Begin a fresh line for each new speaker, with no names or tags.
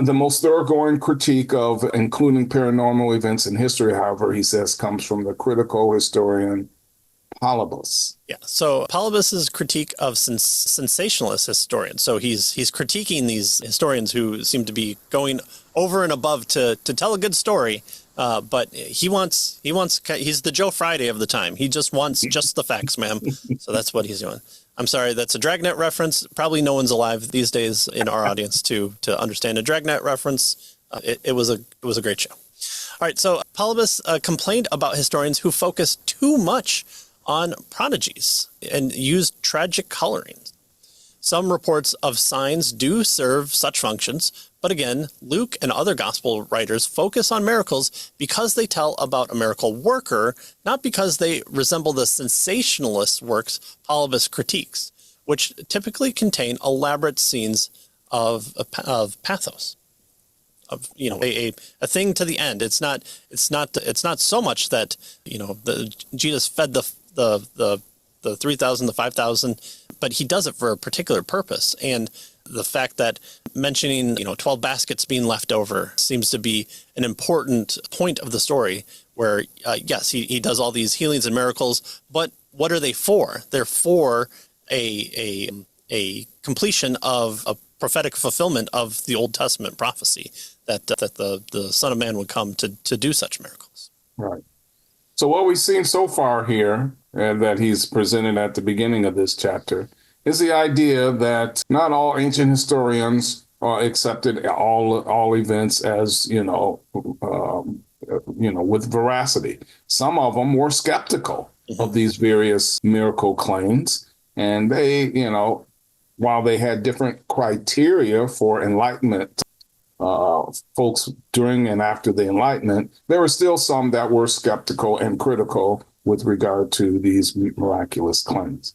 The most thoroughgoing critique of including paranormal events in history, however, he says, comes from the critical historian Polybius.
Yeah. So Polybius's critique of sensationalist historians. So he's critiquing these historians who seem to be going over and above to tell a good story. But he's the Joe Friday of the time. He just wants just the facts, ma'am. So that's what he's doing. I'm sorry, that's a Dragnet reference. Probably no one's alive these days in our audience to understand a Dragnet reference. It was a great show. All right, so Polybius complained about historians who focus too much on prodigies and use tragic coloring. Some reports of signs do serve such functions, but again, Luke and other gospel writers focus on miracles because they tell about a miracle worker, not because they resemble the sensationalist works Polybius critiques, which typically contain elaborate scenes of pathos, of a thing to the end. It's not so much that Jesus fed the 3,000, the 5,000, but he does it for a particular purpose. And the fact that mentioning 12 baskets being left over seems to be an important point of the story, where yes, he does all these healings and miracles, but what are they for? They're for a completion of a prophetic fulfillment of the Old Testament prophecy that the Son of Man would come to do such miracles.
Right. So what we've seen so far here, and that he's presented at the beginning of this chapter, is the idea that not all ancient historians accepted all events as with veracity. Some of them were skeptical of these various miracle claims, and they, while they had different criteria for Enlightenment folks during and after the Enlightenment, there were still some that were skeptical and critical with regard to these miraculous claims.